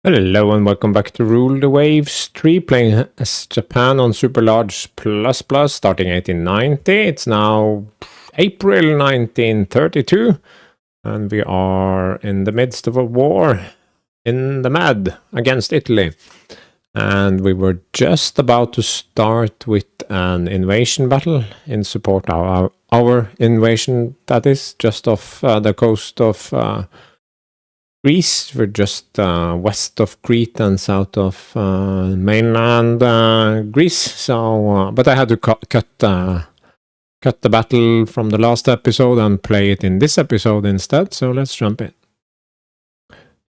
Hello and welcome back to Rule the Waves 3, playing as Japan on Super Large Plus Plus, starting 1890. It's now April 1932, and we are in the midst of a war in the Med against Italy. And we were just about to start with an invasion battle in support of our invasion, that is, just off the coast of Greece. We're just west of Crete and south of mainland Greece. So, but I had to cut the battle from the last episode and play it in this episode instead. So let's jump in.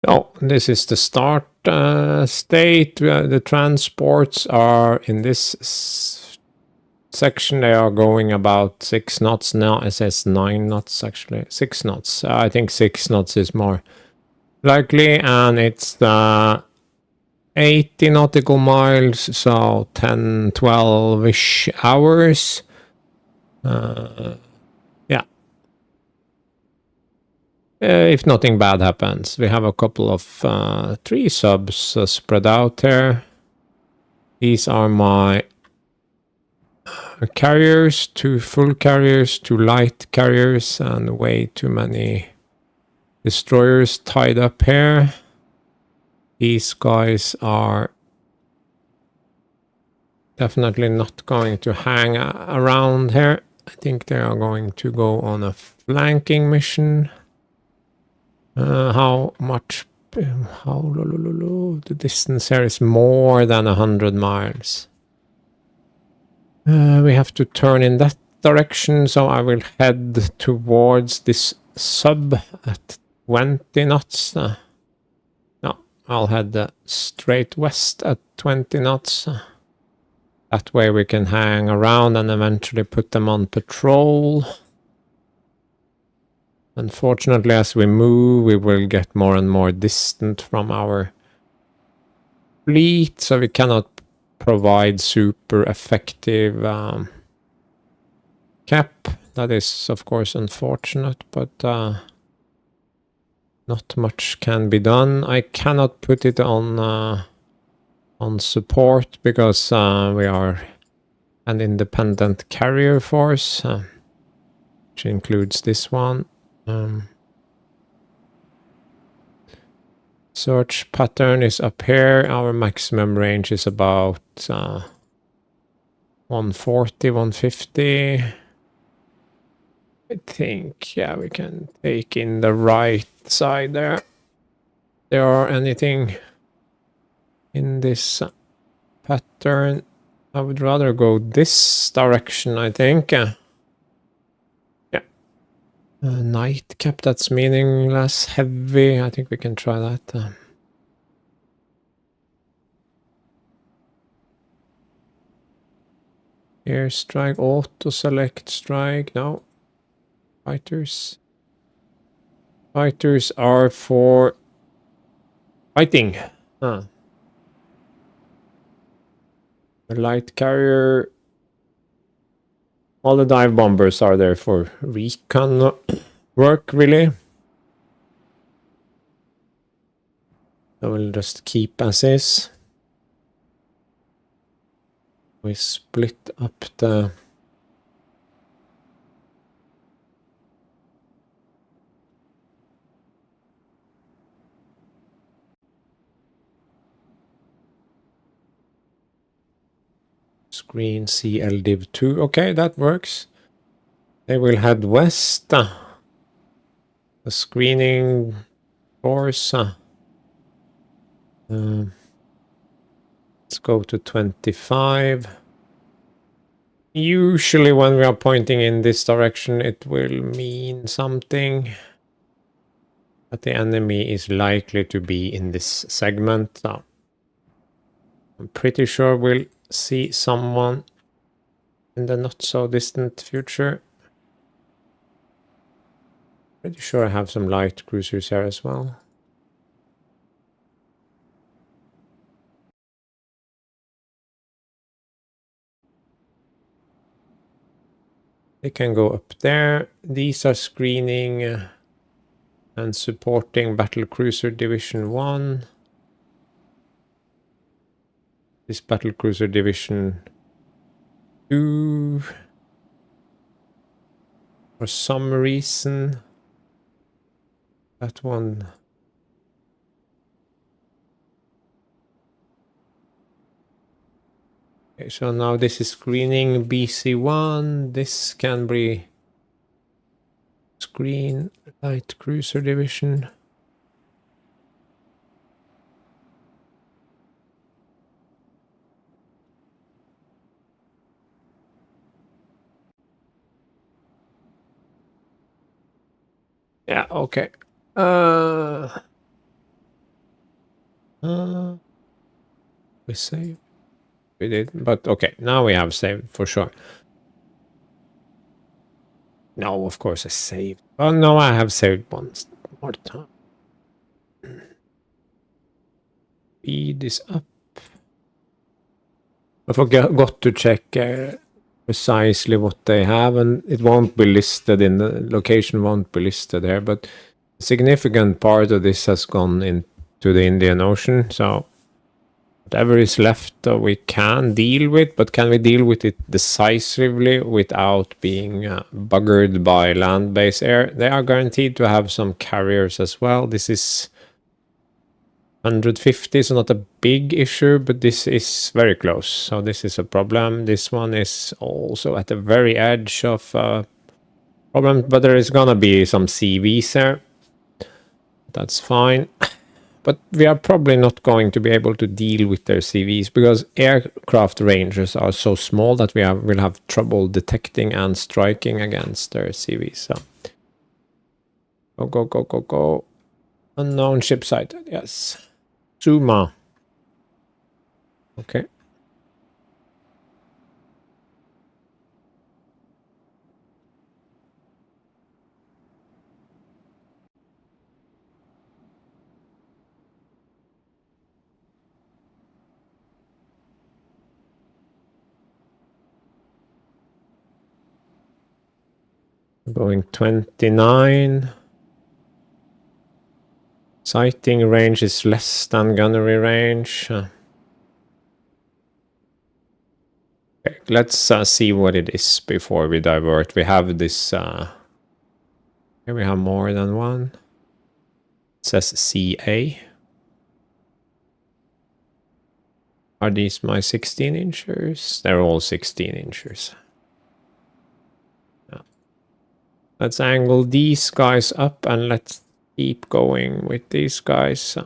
Oh, this is the start state. The transports are in this section. They are going about 6 knots now. It says 9 knots actually. 6 knots. I think 6 knots is more likely, and it's 80 nautical miles, so 10-12-ish hours. Yeah. If nothing bad happens. We have a couple of 3 subs spread out here. These are my carriers, 2 full carriers, 2 light carriers, and way too many destroyers tied up here. These guys are definitely not going to hang around here. I think they are going to go on a flanking mission. How much? The distance here is more than 100 miles. We have to turn in that direction, so I will head towards this sub at 20 knots. No, I'll head straight west at 20 knots. That way we can hang around and eventually put them on patrol. Unfortunately, as we move, we will get more and more distant from our fleet, so we cannot provide super effective cap. That is, of course, unfortunate, but not much can be done. I cannot put it on support because we are an independent carrier force, which includes this one. Search pattern is up here. Our maximum range is about 140, 150. I think, yeah, we can take in the right side there. There are anything in this pattern. I would rather go this direction, I think. Yeah. Nightcap, that's meaningless. Heavy, I think we can try that. Airstrike, auto select strike. No. Fighters. Fighters are for fighting. The light carrier. All the dive bombers are there for recon work, really. So we'll just keep as is. We split up the screen CLDiv2. Okay, that works. They will head west. The screening force. Let's go to 25. Usually when we are pointing in this direction, it will mean something. But the enemy is likely to be in this segment. Now, I'm pretty sure we'll see someone in the not so distant future. Pretty sure I have some light cruisers here as well. They can go up there. These are screening and supporting Battle Cruiser Division 1. This battlecruiser division 2 for some reason. That one. Okay, so now this is screening BC1. This can be screen light cruiser division. Yeah, okay. We saved. We did, but okay, now we have saved for sure. No, of course I saved. Oh no, I have saved once more time. Speed is up. I forgot to check precisely what they have, and it won't be listed in the location, won't be listed here, but a significant part of this has gone into the Indian Ocean, so whatever is left we can deal with, but can we deal with it decisively without being buggered by land-based air? They are guaranteed to have some carriers as well. This is 150, so not a big issue, but this is very close, so this is a problem. This one is also at the very edge of problem, but there is gonna be some CVs there. That's fine. But we are probably not going to be able to deal with their CVs because aircraft ranges are so small that will have trouble detecting and striking against their CVs. So go. Unknown ship sighted, yes. Suma. Okay. Going 29. Sighting range is less than gunnery range. Okay, let's see what it is before we divert. We have this. Here we have more than one. It says CA. Are these my 16 inchers? They're all 16 inchers. Yeah. Let's angle these guys up and let's keep going with these guys.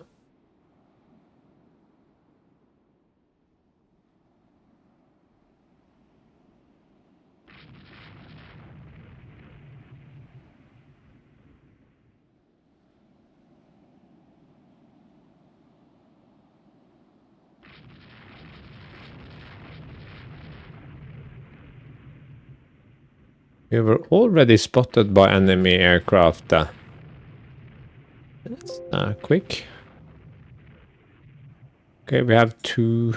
We were already spotted by enemy aircraft. That's quick. Okay, we have two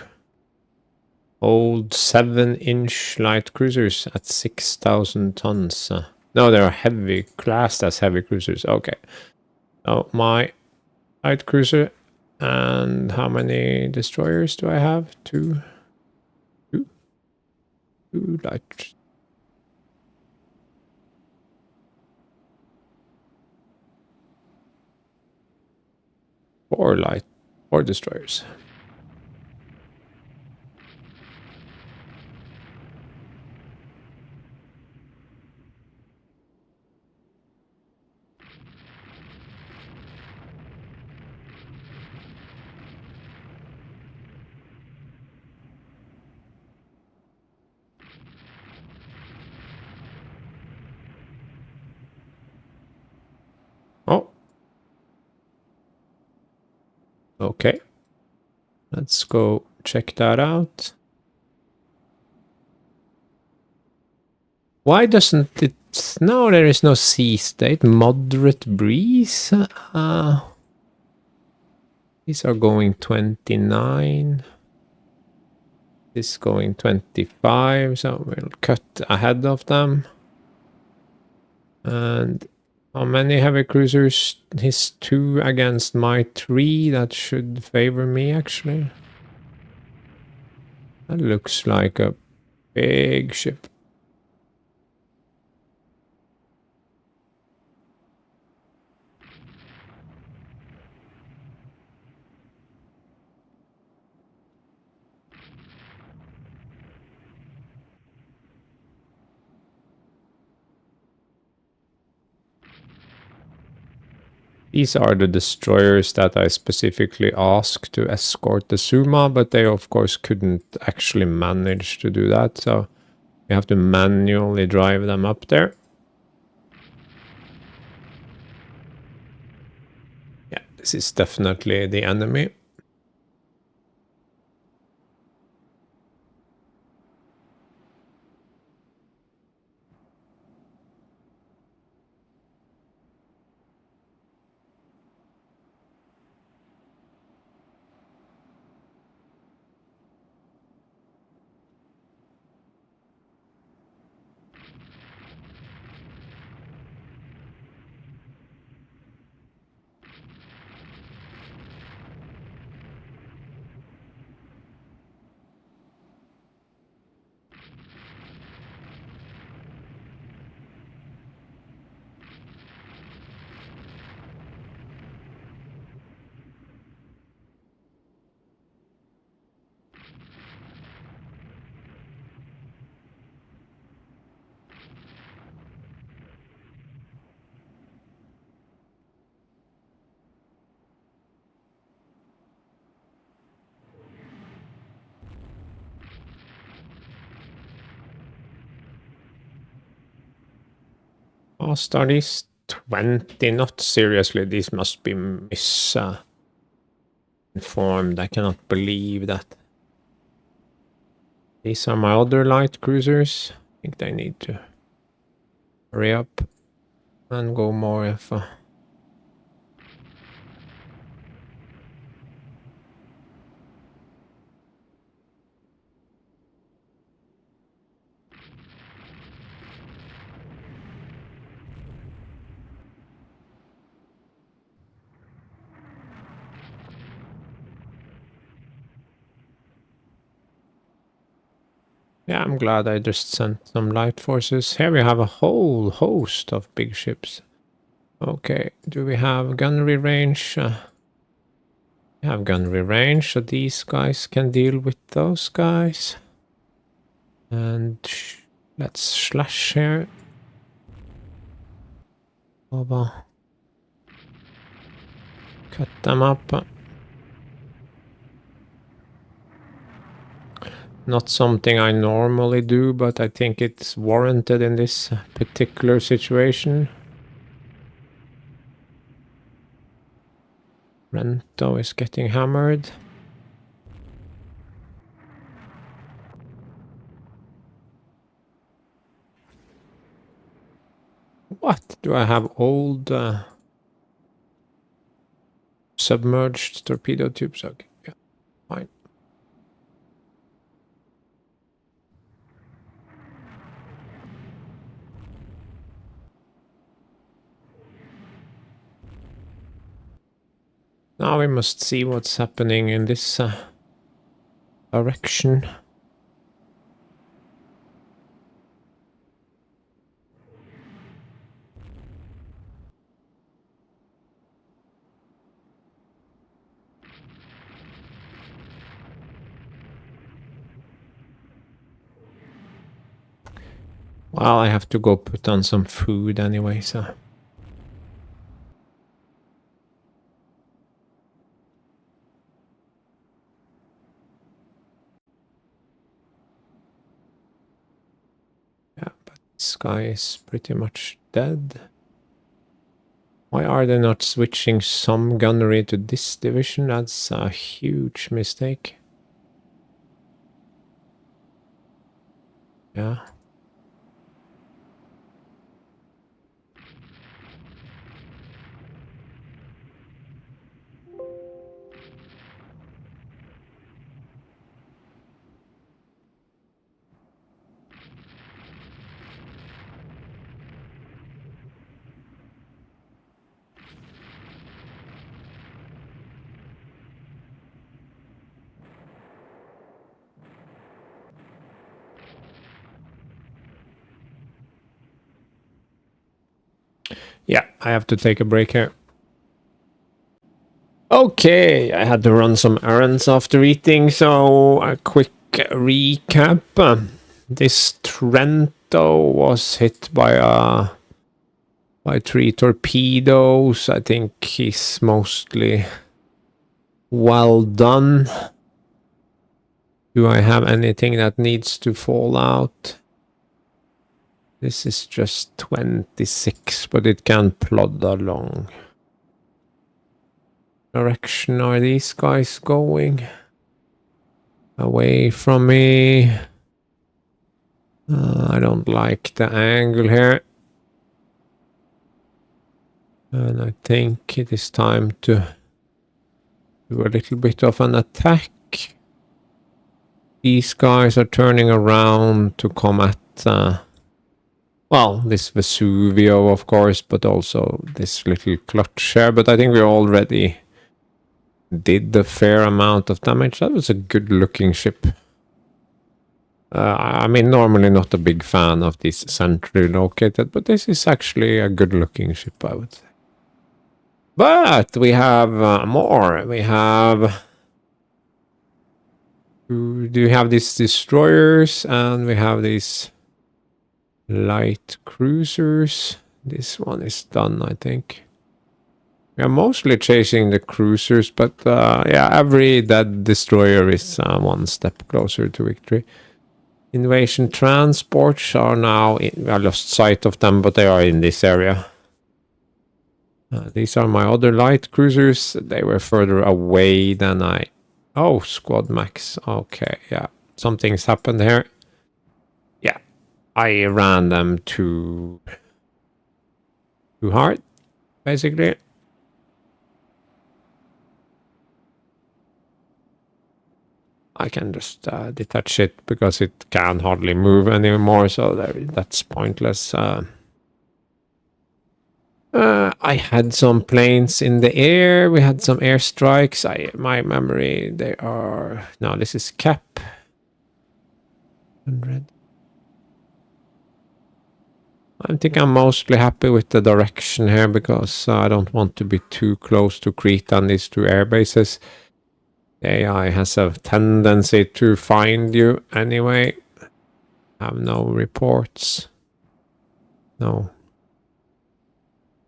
old 7-inch light cruisers at 6,000 tons. No, they're heavy, classed as heavy cruisers. Okay. Oh, my light cruiser. And how many destroyers do I have? Two light. Four destroyers. Oh. Okay. Let's go check that out. Why doesn't it... No, there is no sea state. Moderate breeze. These are going 29. This going 25, so we'll cut ahead of them. And how many heavy cruisers? His 2 against my 3. That should favor me, actually. That looks like a big ship. These are the destroyers that I specifically asked to escort the Suma, but they of course couldn't actually manage to do that, so we have to manually drive them up there. Yeah, this is definitely the enemy. Fast are these 20 knots? Seriously, these must be misinformed. I cannot believe that. These are my other light cruisers. I think they need to hurry up and go more if... Yeah, I'm glad I just sent some light forces. Here we have a whole host of big ships. Okay, do we have gunnery range? We have gunnery range, so these guys can deal with those guys. And let's slash here. Over. Cut them up. Not something I normally do, but I think it's warranted in this particular situation. Rento is getting hammered. What? Do I have old submerged torpedo tubes? Okay, yeah, fine. Now we must see what's happening in this direction. Well, I have to go put on some food anyway, so... Yeah, but this guy is pretty much dead. Why are they not switching some gunnery to this division? That's a huge mistake. Yeah. I have to take a break here. Okay, I had to run some errands after eating, so a quick recap. This Trento was hit by 3 torpedoes. I think he's mostly well done. Do I have anything that needs to fall out? This is just 26, but it can plod along. Direction are these guys going? Away from me. I don't like the angle here. And I think it is time to do a little bit of an attack. These guys are turning around to come at, well, this Vesuvio, of course, but also this little clutch here. But I think we already did a fair amount of damage. That was a good looking ship. I mean, normally not a big fan of this centrally located, but this is actually a good looking ship, I would say. But we have more. We have... Do you have these destroyers? And we have these light cruisers. This one is done, I think. We are mostly chasing the cruisers, but yeah, every dead destroyer is one step closer to victory. Invasion transports are now in, I lost sight of them, but they are in this area. These are my other light cruisers. They were further away than I... Oh, squad max. Okay, yeah. Something's happened here. Yeah, I ran them too hard, basically. I can just detach it because it can hardly move anymore, so that's pointless. I had some planes in the air. We had some airstrikes. My memory, they are... No, this is cap. 100. I think I'm mostly happy with the direction here because I don't want to be too close to Crete and these two air bases. AI has a tendency to find you anyway. Have no reports. No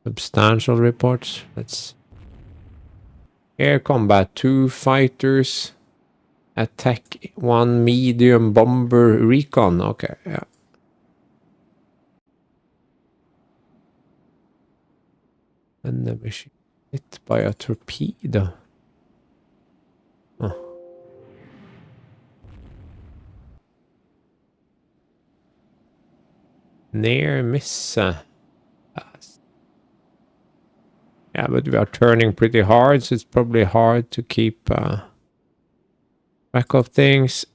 substantial reports. Let's... Air combat, 2 fighters. Attack, 1 medium bomber recon. Okay, yeah. And the machine hit by a torpedo. Oh. Near miss. Yeah, but we are turning pretty hard, so it's probably hard to keep track of things.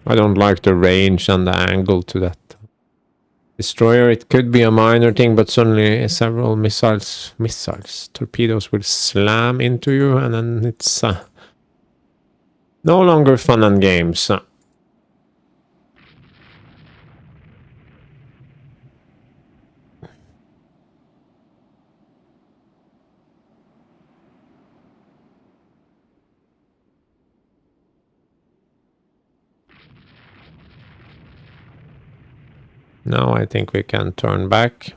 I don't like the range and the angle to that destroyer. It could be a minor thing, but suddenly several torpedoes will slam into you, and then it's no longer fun and games. Now I think we can turn back.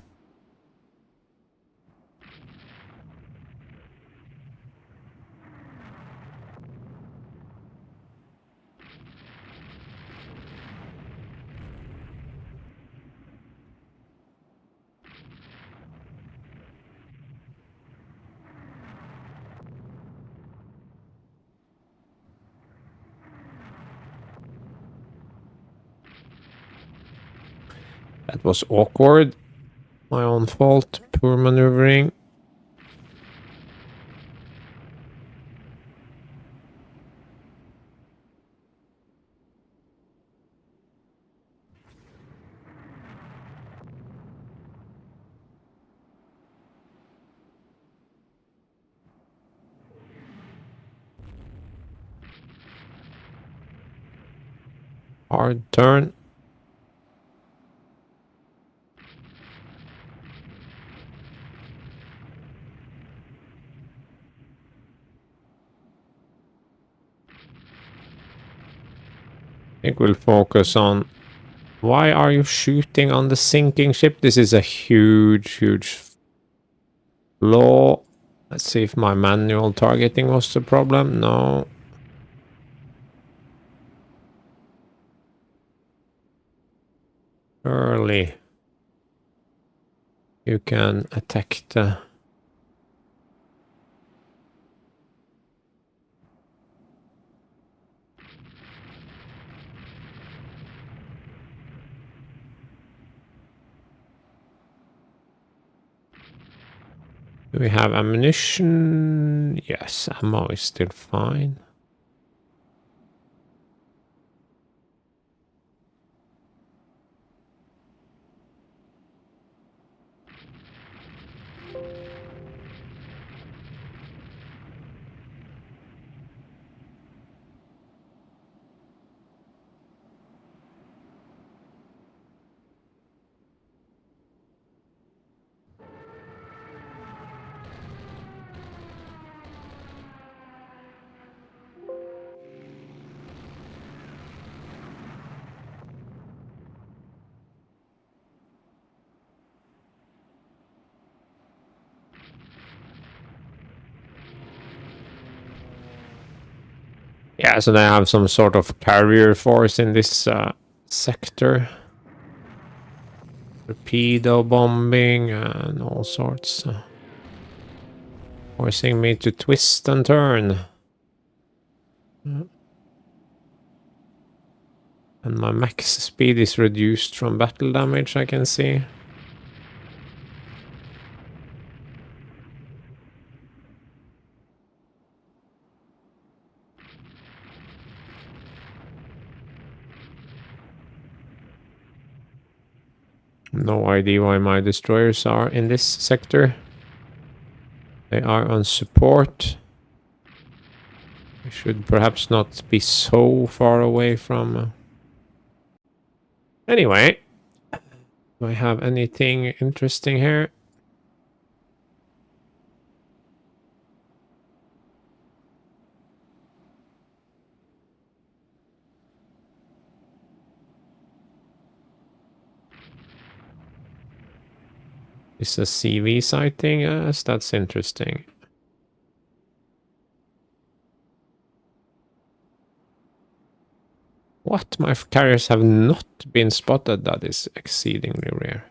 That was awkward. My own fault. Poor maneuvering. Hard turn. I think we'll focus on... Why are you shooting on the sinking ship? This is a huge, huge flaw. Let's see if my manual targeting was the problem. No. Early. You can attack the... Do we have ammunition? Yes, ammo is still fine. Yeah, so they have some sort of carrier force in this sector. Torpedo bombing and all sorts. Forcing me to twist and turn. And my max speed is reduced from battle damage, I can see. No idea why my destroyers are in this sector. They are on support. I should perhaps not be so far away from... Anyway. Do I have anything interesting here? Is a CV sighting? Yes, that's interesting. What? My carriers have not been spotted. That is exceedingly rare.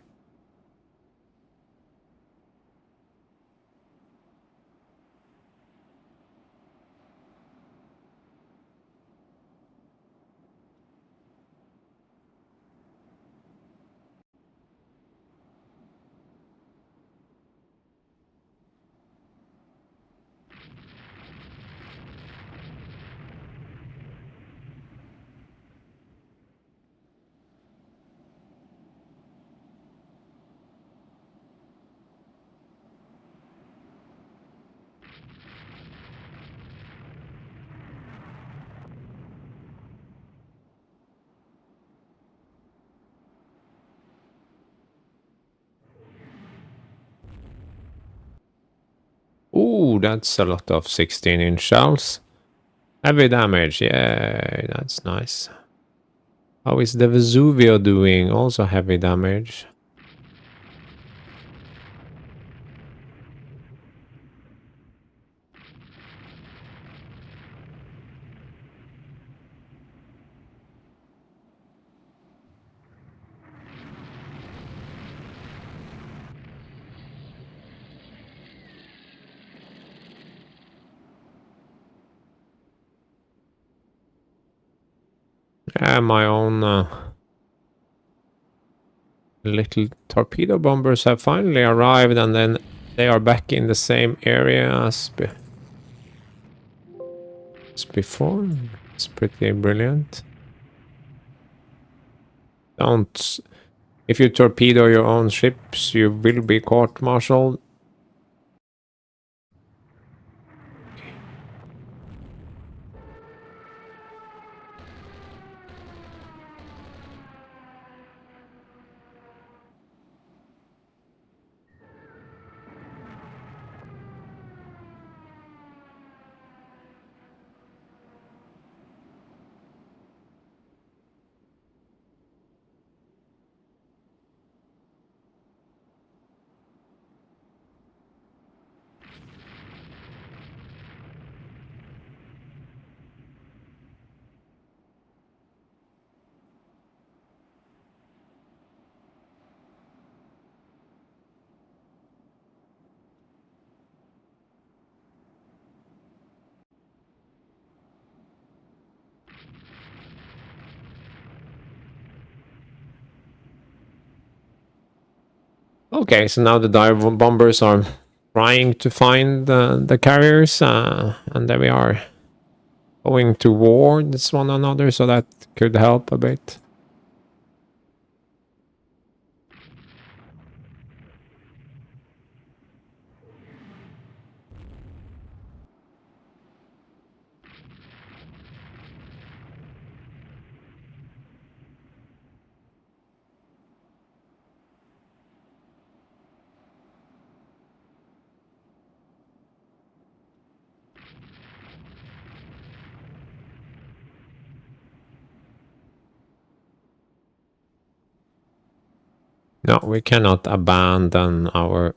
Ooh, that's a lot of 16-inch shells. Heavy damage, yeah, that's nice. How is the Vesuvio doing? Also heavy damage. Yeah, my own little torpedo bombers have finally arrived, and then they are back in the same area as before. It's pretty brilliant. Don't... If you torpedo your own ships, you will be court-martialed. Okay, so now the dive bombers are trying to find the carriers, and there we are going towards one another, so that could help a bit. No, we cannot abandon our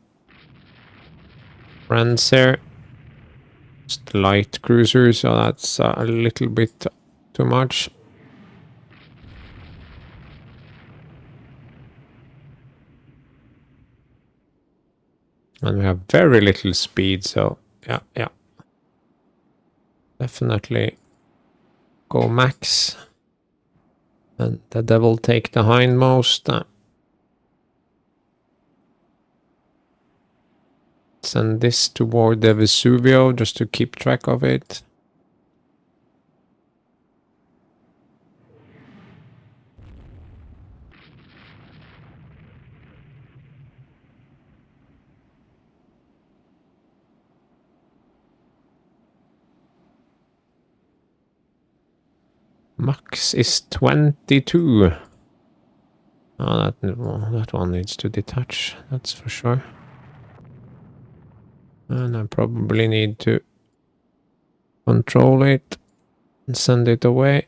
friends here. Just light cruisers, so that's a little bit too much. And we have very little speed, so yeah. Definitely go max. And the devil take the hindmost. Send this toward the Vesuvio just to keep track of it. Max is 22. Oh, that one needs to detach, that's for sure. And I probably need to control it and send it away.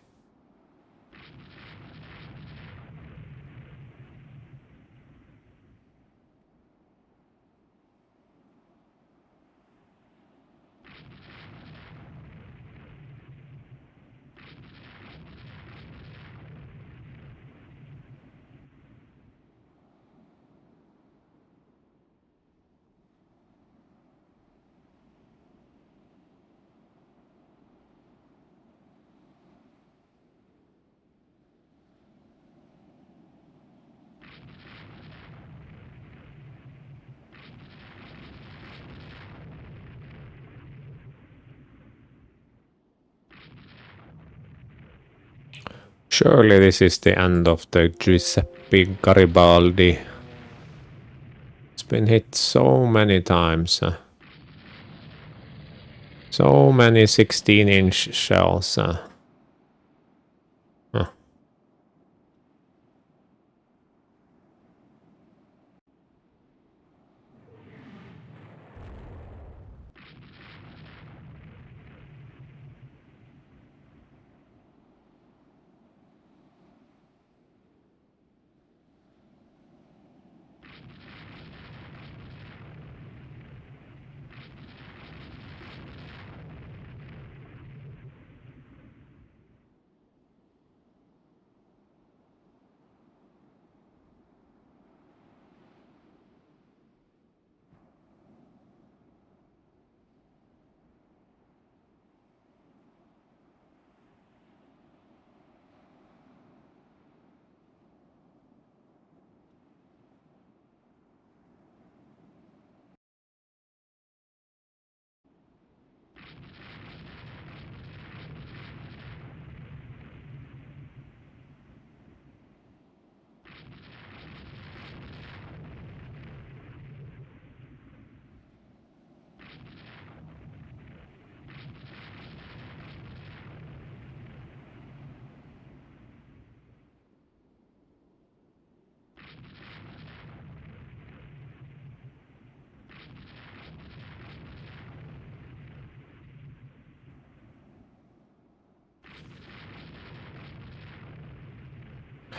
Surely this is the end of the Giuseppe Garibaldi. It's been hit so many times. So many 16-inch shells.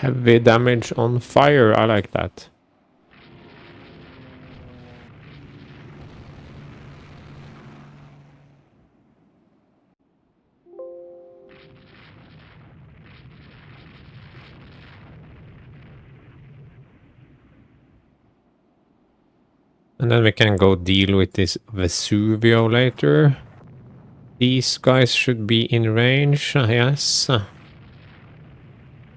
Heavy damage on fire, I like that. And then we can go deal with this Vesuvio later. These guys should be in range, yes.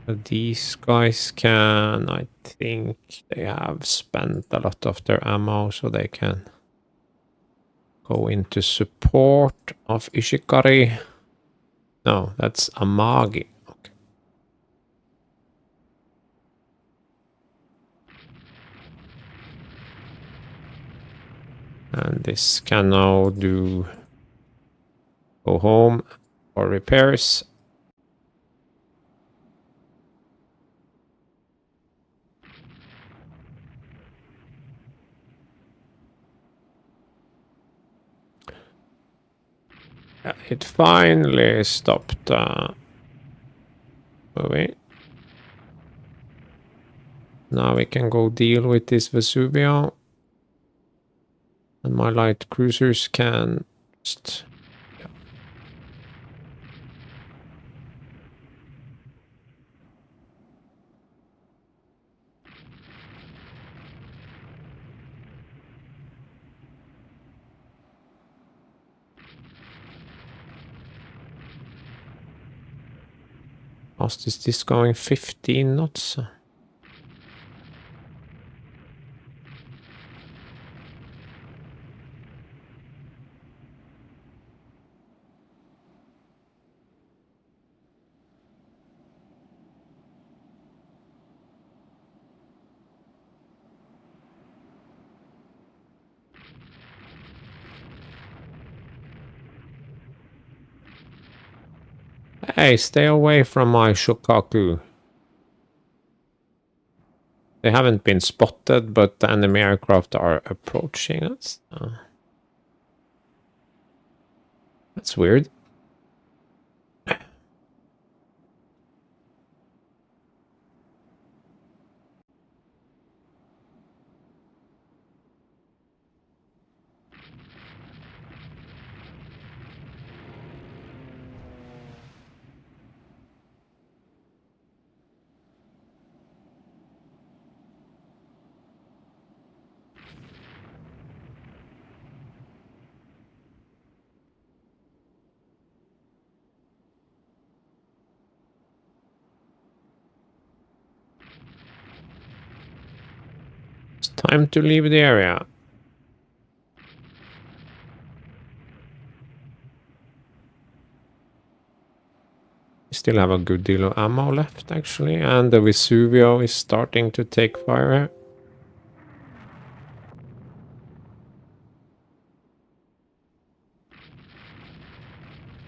These guys can, I think they have spent a lot of their ammo, so they can go into support of Ishikari. No, that's Amagi. Okay. And this can now go home for repairs. It finally stopped moving. Now we can go deal with this Vesuvio. And my light cruisers can just... Yeah. Fast is this going? 15 knots? Hey, stay away from my Shokaku. They haven't been spotted, but the enemy aircraft are approaching us. That's weird. It's time to leave the area. Still have a good deal of ammo left, actually, and the Vesuvio is starting to take fire.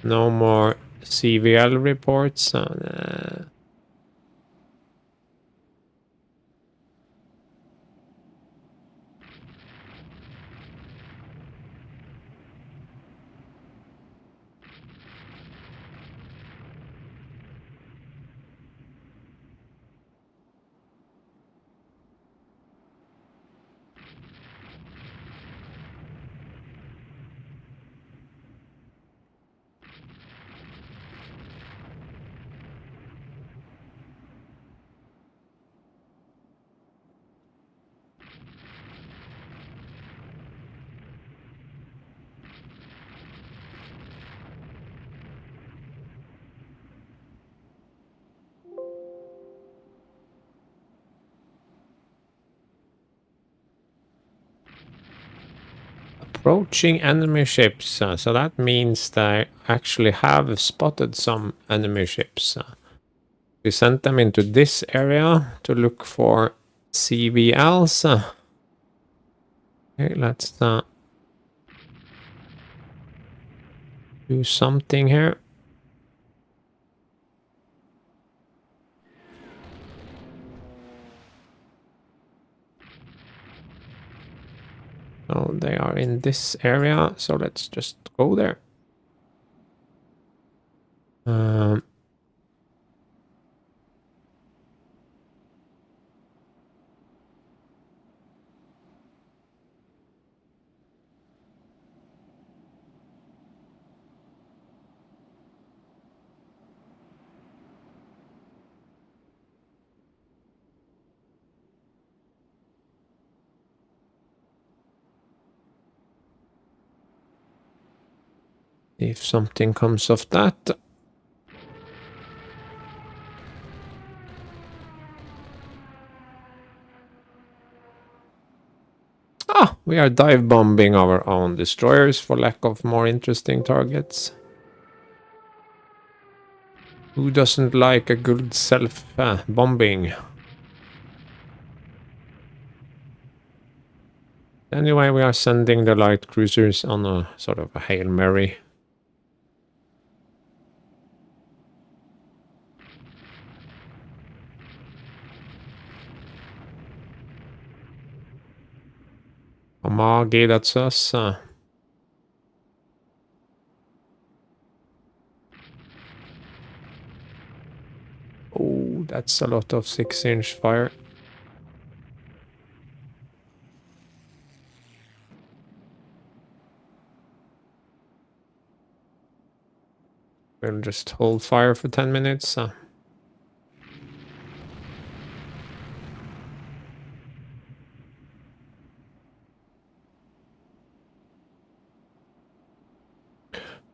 No more CVL reports. Approaching enemy ships, so that means they actually have spotted some enemy ships. We sent them into this area to look for CVLs. Okay, let's do something here. So they are in this area, so let's just go there. If something comes of that. We are dive bombing our own destroyers for lack of more interesting targets. Who doesn't like a good self-bombing? Anyway, we are sending the light cruisers on a sort of a Hail Mary. Amagi, that's us. Oh, that's a lot of 6-inch fire. We'll just hold fire for 10 minutes.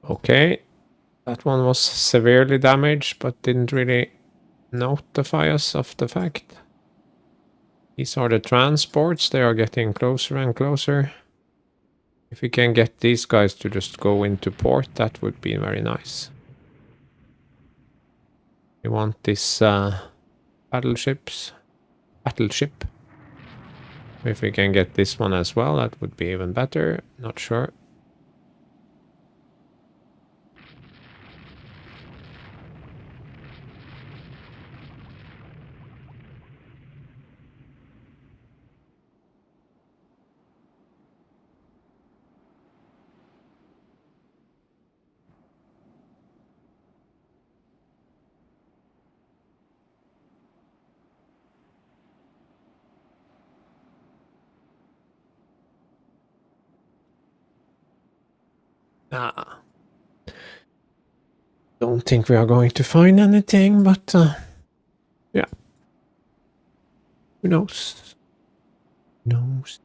Okay, that one was severely damaged, but didn't really notify us of the fact. These are the transports. They are getting closer and closer. If we can get these guys to just go into port, that would be very nice. We want this battleship. If we can get this one as well, that would be even better. Not sure. Don't think we are going to find anything, but yeah. Who knows? Who knows?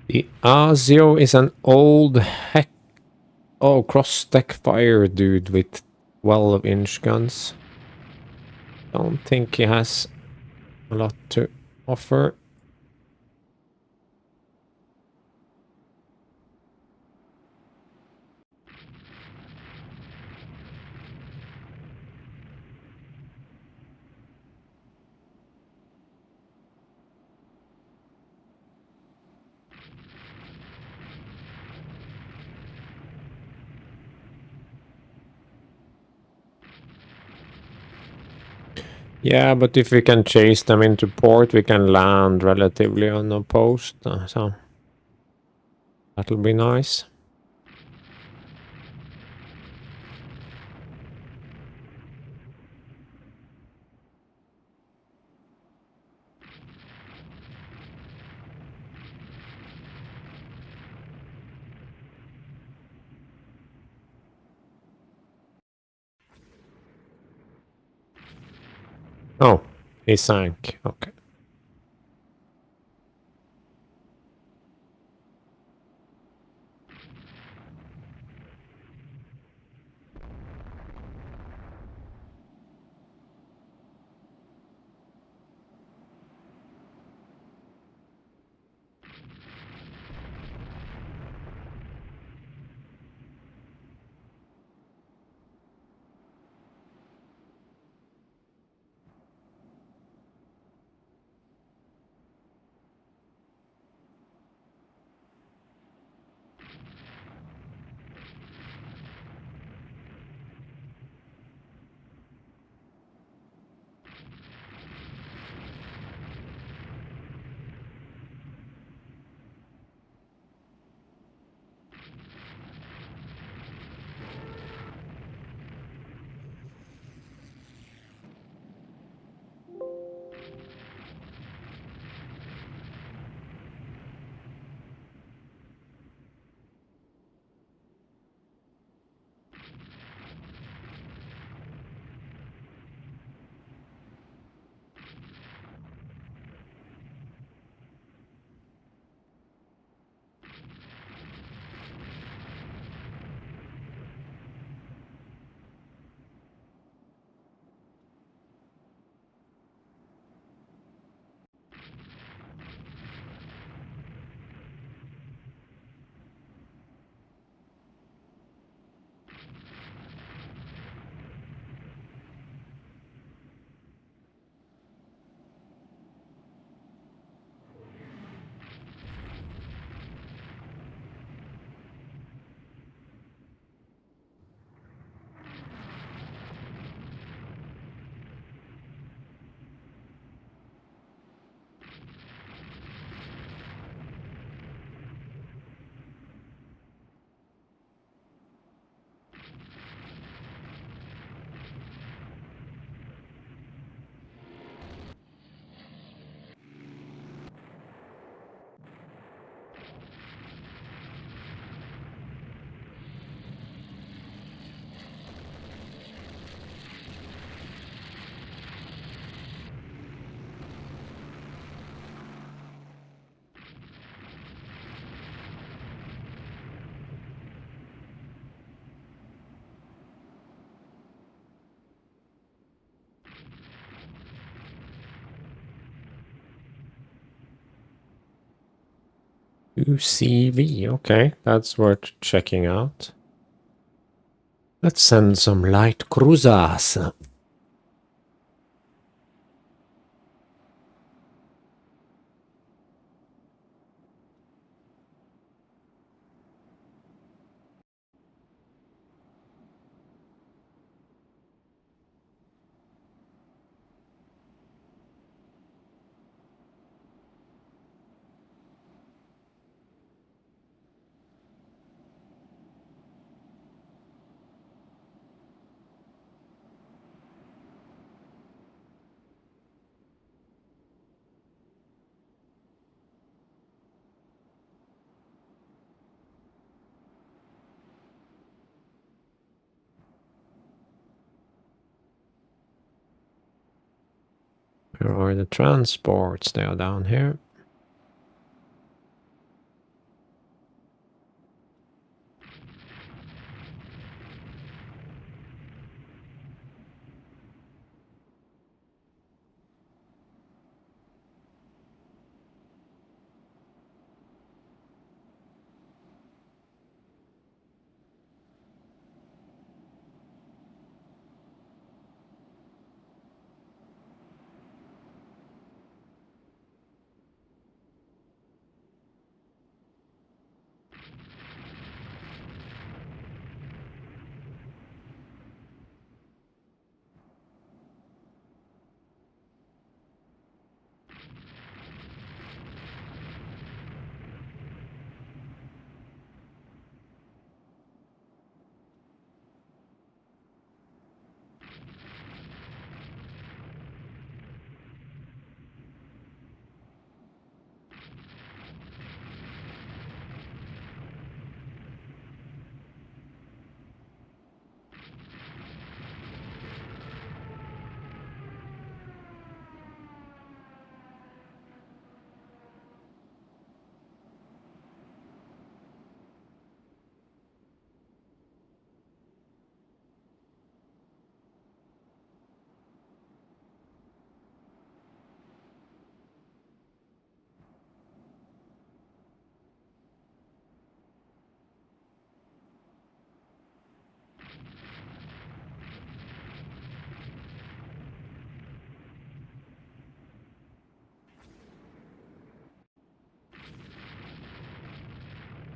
The Azio is an old heck. Oh, cross-stack fire dude with 12-inch guns. Don't think he has a lot to offer. Yeah, but if we can chase them into port, we can land relatively unopposed. So that'll be nice. Oh, he sank. Okay. UCV, okay, that's worth checking out. Let's send some light cruisers. Where are the transports? They are down here.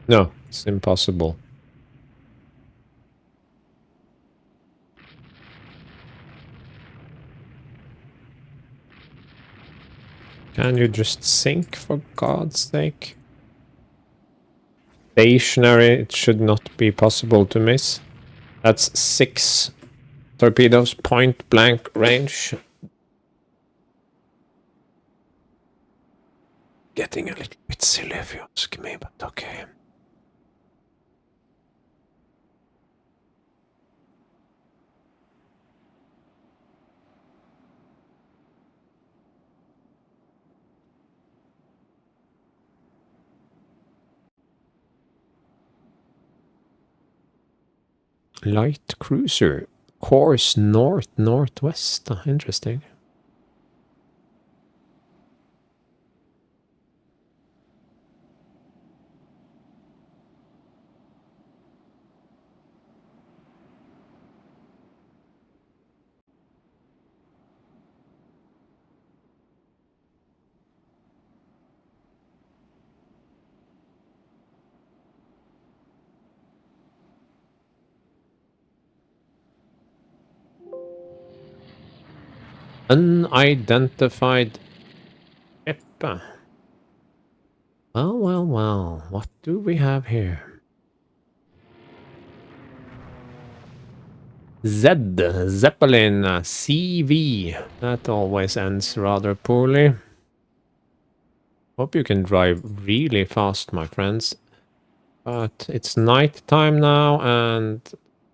No, it's impossible. Can you just sink, for God's sake? Stationary, it should not be possible to miss. That's 6 torpedoes, point blank range. Getting a little bit silly if you ask me, but okay. Light cruiser. Course north-northwest. Interesting. Unidentified ship. Well, well, well. What do we have here? Zeppelin CV. That always ends rather poorly. Hope you can drive really fast, my friends. But it's night time now and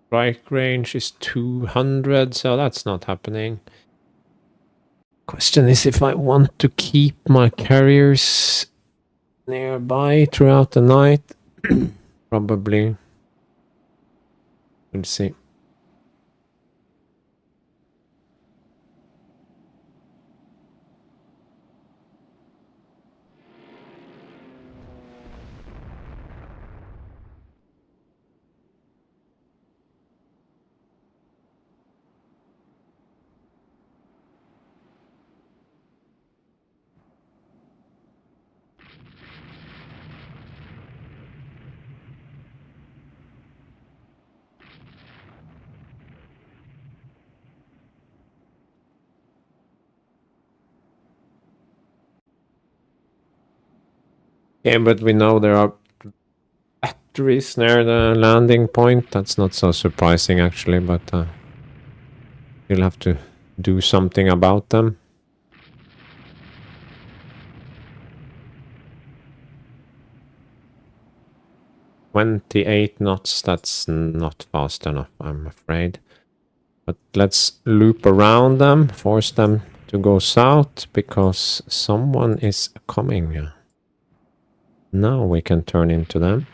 strike range is 200, so that's not happening. Question is if I want to keep my carriers nearby throughout the night. Probably. We'll see. Yeah, but we know there are batteries near the landing point. That's not so surprising, actually, but we'll have to do something about them. 28 knots, that's not fast enough, I'm afraid. But let's loop around them, force them to go south, because someone is coming. Now we can turn into them.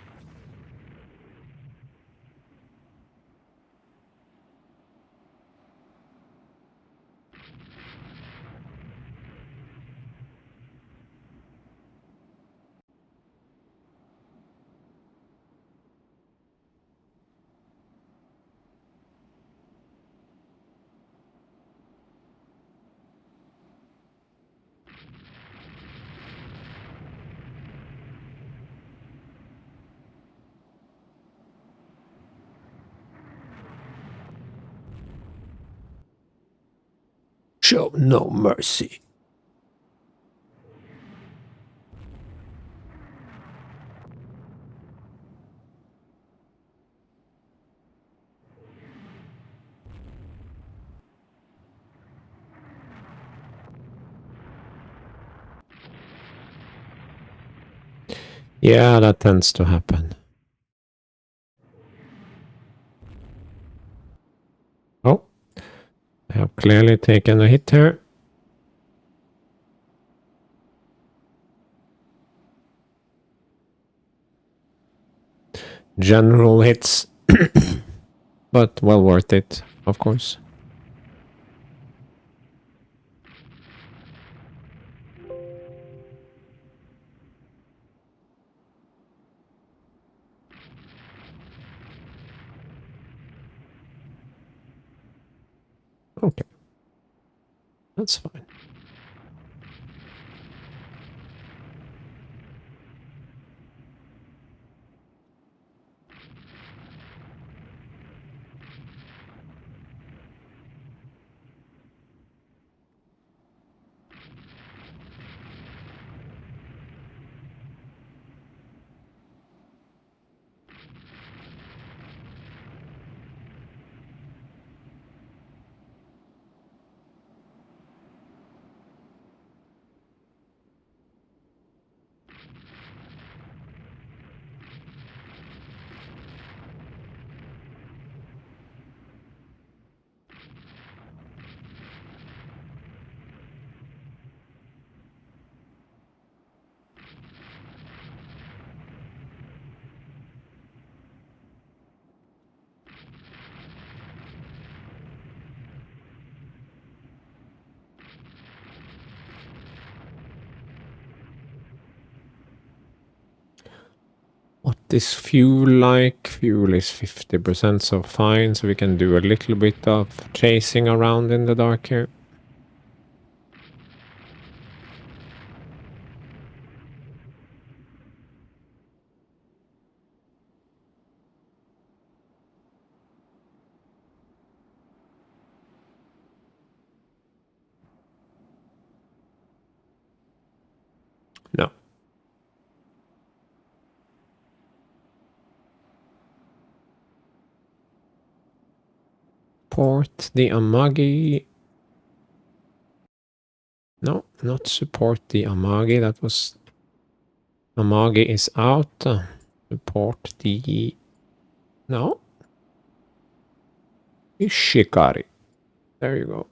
Show no mercy. Yeah, that tends to happen. Oh, I have clearly taken a hit here. General hits, but well worth it, of course. Okay, that's fine. What is fuel like? Fuel is 50%, so fine. So we can do a little bit of chasing around in the dark here. No. Support the Amagi. No, not support the Amagi. That was... Amagi is out. Support the... No. Ishikari. There you go.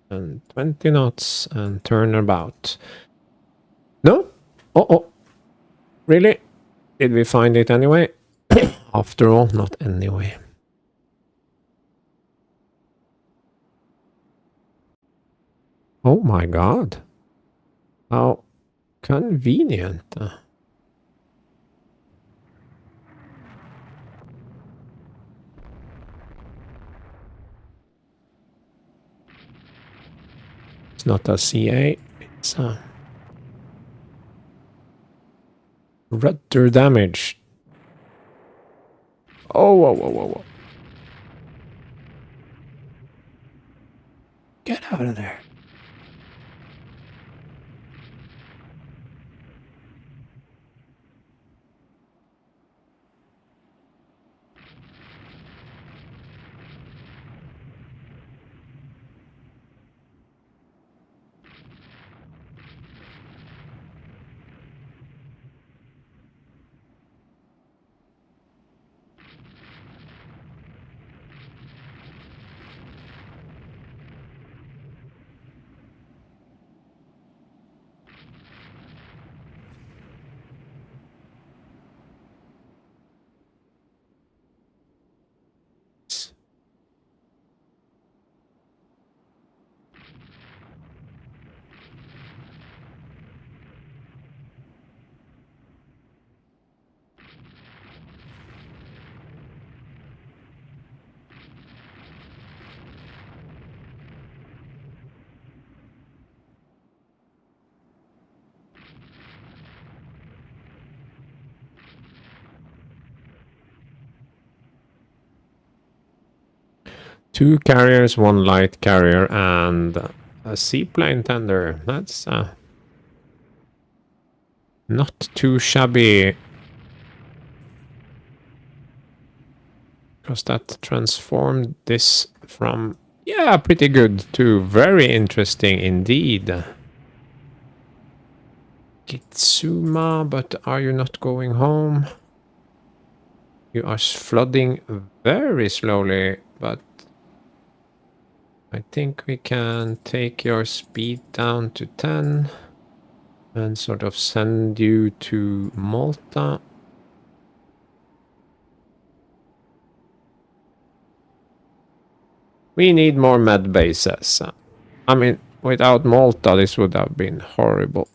And 20 knots and turn about. No? Oh. Really? Did we find it anyway? After all, not anyway. Oh my god. How convenient. It's not a CA, it's a rudder damage. Oh, whoa. Get out of there. 2 carriers, 1 light carrier, and a seaplane tender. That's not too shabby. Because that transformed this from, yeah, pretty good to very interesting indeed. Kitsuma, but are you not going home? You are flooding very slowly, but I think we can take your speed down to 10 and sort of send you to Malta. We need more med bases. I mean, without Malta, this would have been horrible.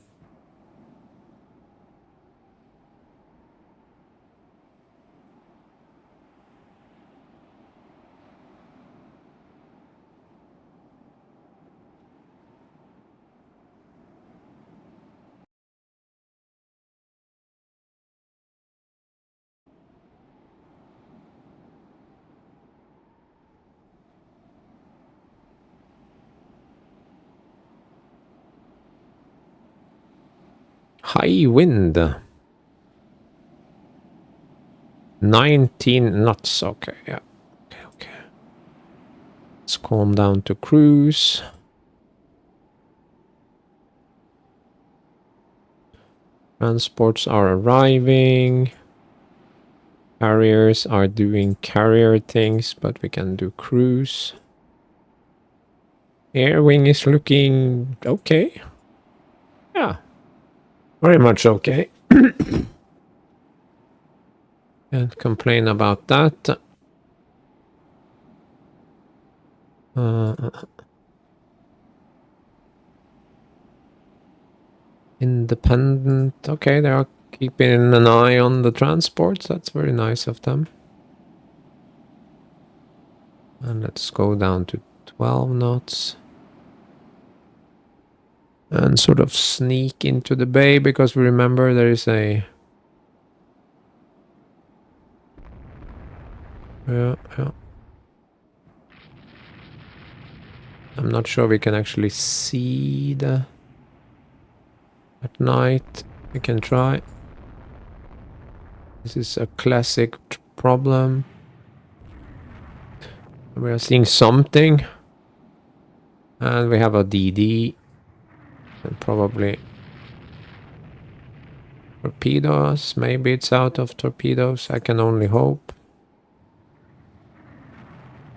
High wind. 19 knots. Okay, yeah. Okay. Let's calm down to cruise. Transports are arriving. Carriers are doing carrier things, but we can do cruise. Air wing is looking okay. Yeah. Very much okay. Can't complain about that. Independent. Okay, they are keeping an eye on the transports. That's very nice of them. And let's go down to 12 knots. And sort of sneak into the bay, because we remember there is a... Yeah. I'm not sure we can actually see the... At night, we can try. This is a classic problem. We are seeing something. And we have a DD. And probably torpedoes. Maybe it's out of torpedoes. I can only hope.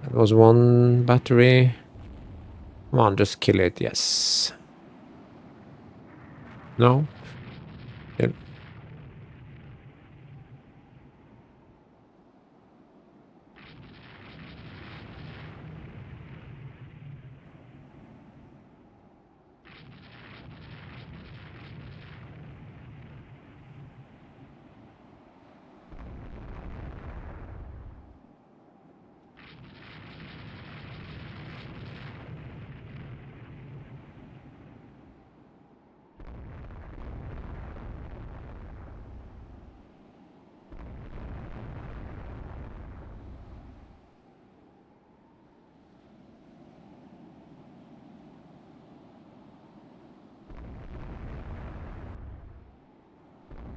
That was one battery. Come on, just kill it. Yes. No? Yeah.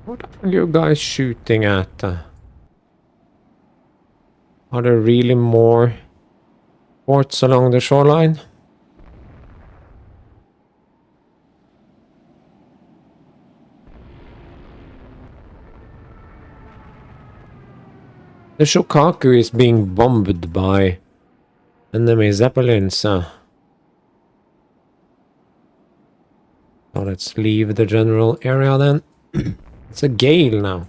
What are you guys shooting at? Are there really more ports along the shoreline? The Shokaku is being bombed by enemy zeppelins. So let's leave the general area then. It's a gale now.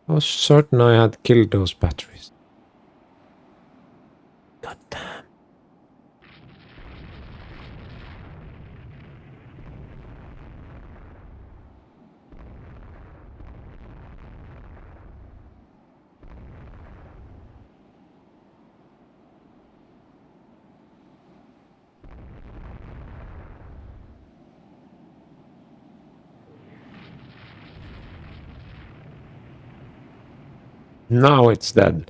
I was certain I had killed those batteries. God damn. Now it's dead.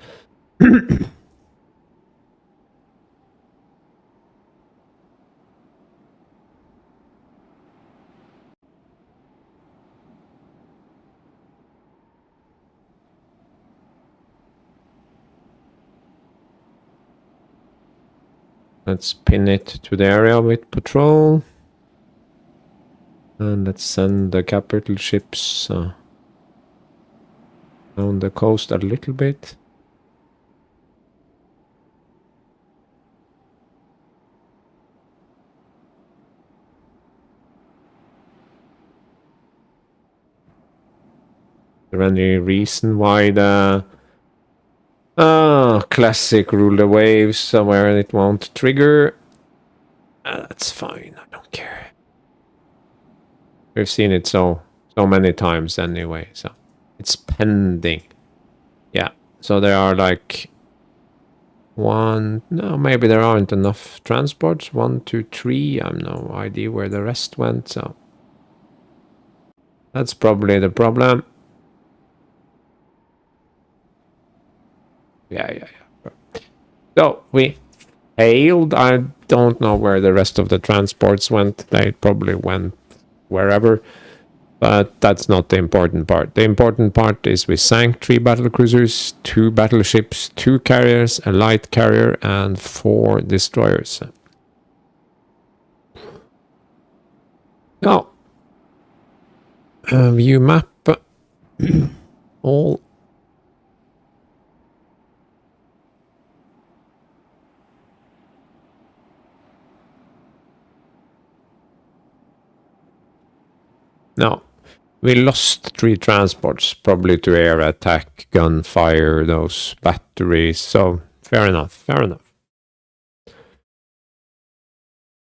Let's pin it to the area with patrol. And let's send the capital ships down the coast a little bit. Is there any reason why the classic rule the waves somewhere it won't trigger? That's fine, I don't care. We've seen it so many times anyway, so it's pending. Yeah, so there are like maybe there aren't enough transports. 1, 2, 3. I have no idea where the rest went, so that's probably the problem. Yeah. So we failed. I don't know where the rest of the transports went. They probably went wherever. But that's not the important part. The important part is we sank 3 battlecruisers, 2 battleships, 2 carriers, a light carrier, and 4 destroyers. Now, view map. All. No. We lost 3 transports, probably to air attack, gunfire, those batteries. So, fair enough.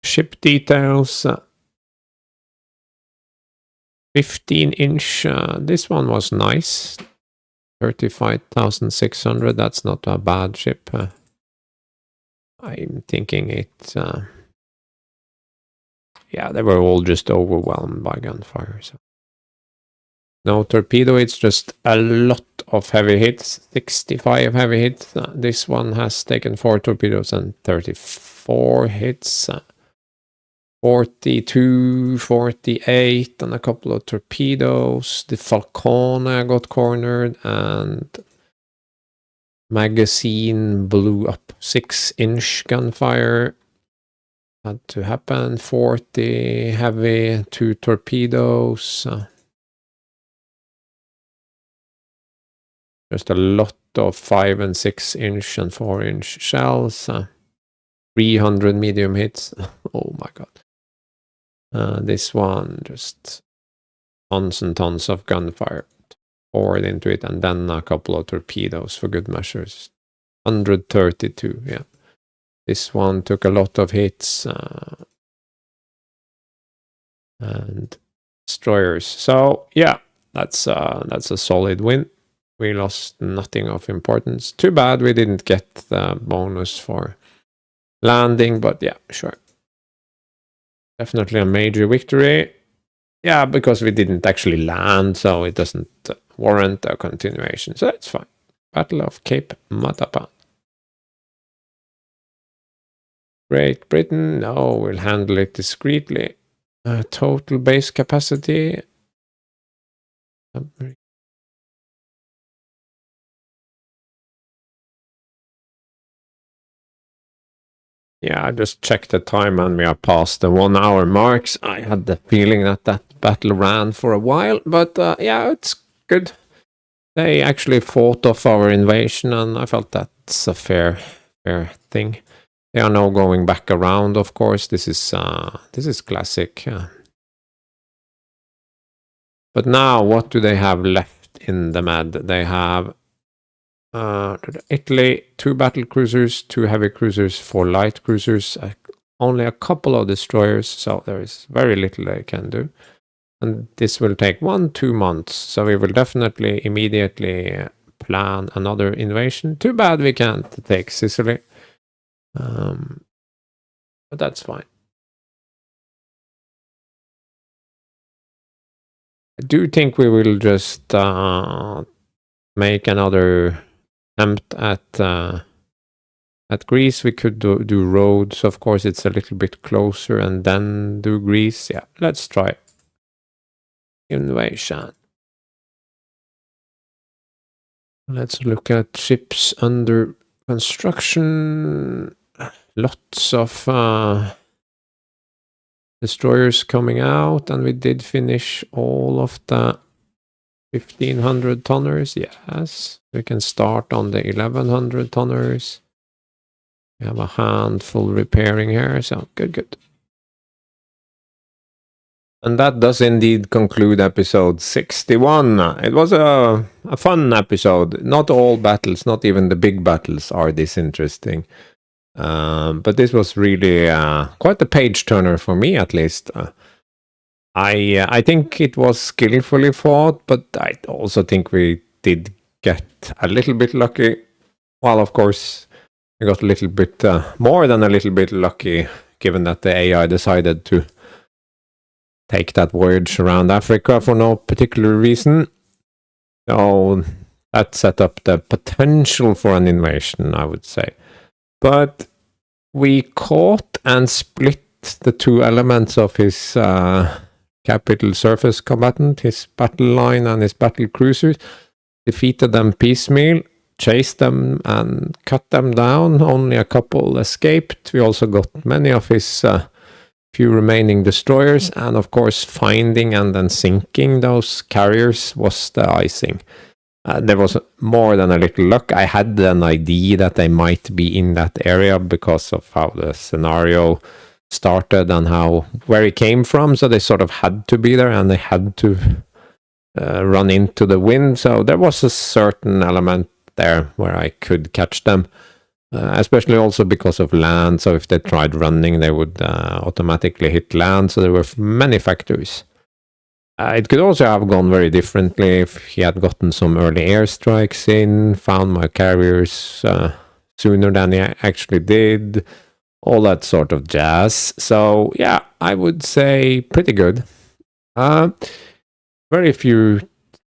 Ship details. 15-inch. This one was nice. 35,600. That's not a bad ship. I'm thinking it. Yeah, they were all just overwhelmed by gunfire. So. No torpedo, it's just a lot of heavy hits. 65 heavy hits. This one has taken 4 torpedoes and 34 hits. 42, 48, and a couple of torpedoes. The Falcone got cornered, and magazine blew up. 6-inch gunfire had to happen. 40 heavy, 2 torpedoes. Just a lot of 5 and 6-inch and 4-inch shells. 300 medium hits. Oh my god. This one, just tons and tons of gunfire poured into it, and then a couple of torpedoes for good measures. 132, yeah. This one took a lot of hits. And destroyers. So, yeah, that's a solid win. We lost nothing of importance. Too bad we didn't get the bonus for landing, but yeah, sure. Definitely a major victory. Yeah, because we didn't actually land, so it doesn't warrant a continuation. So that's fine. Battle of Cape Matapan. Great Britain, no, we'll handle it discreetly. Total base capacity. Yeah, I just checked the time and we are past the 1 hour marks. I had the feeling that battle ran for a while, but yeah, it's good. They actually fought off our invasion, and I felt that's a fair thing. They are now going back around, of course. This is classic. But now, what do they have left in the Med? They have Italy, 2 battle cruisers, 2 heavy cruisers, 4 light cruisers, only a couple of destroyers, so there is very little they can do. And this will take 1-2 months, so we will definitely immediately plan another invasion. Too bad we can't take Sicily. But that's fine. I do think we will just make another attempt at Greece. We could do Rhodes. Of course, it's a little bit closer, and then do Greece. Yeah, let's try invasion. Let's look at ships under construction. Lots of destroyers coming out, and we did finish all of the 1500 tonners. Yes, we can start on the 1100 tonners. We have a handful repairing here, so good. And that does indeed conclude episode 61. It was a fun episode. Not all battles, not even the big battles, are this interesting. But this was really quite a page turner for me, at least. I think it was skillfully fought, but I also think we did get a little bit lucky. Well, of course, we got a little bit more than a little bit lucky, given that the AI decided to take that voyage around Africa for no particular reason. So that set up the potential for an invasion, I would say. But we caught and split the two elements of his capital surface combatant, his battle line and his battle cruisers, defeated them piecemeal, chased them and cut them down. Only a couple escaped. We also got many of his few remaining destroyers, and of course finding and then sinking those carriers was the icing. There was more than a little luck. I had an idea that they might be in that area because of how the scenario started and where it came from, so they sort of had to be there, and they had to run into the wind, so there was a certain element there where I could catch them. Especially also because of land, so if they tried running they would automatically hit land, so there were many factors. It could also have gone very differently if he had gotten some early airstrikes in, found my carriers sooner than he actually did, all that sort of jazz. So yeah, I would say pretty good. Very few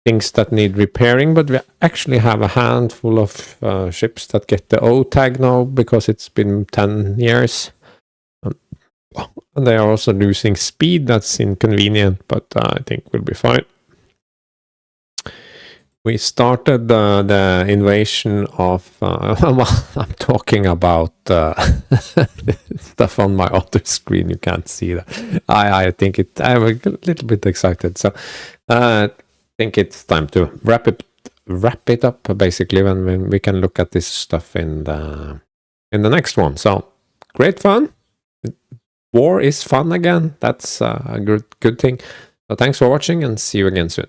things that need repairing, but we actually have a handful of ships that get the O tag now because it's been 10 years. And they are also losing speed. That's inconvenient, but I think we'll be fine. We started the invasion of well, I'm talking about stuff on my other screen. You can't see that. I think I'm a little bit excited, so I think it's time to wrap it up basically, when we can look at this stuff in the next one. So great fun. War is fun again. That's a good thing. So thanks for watching, and see you again soon.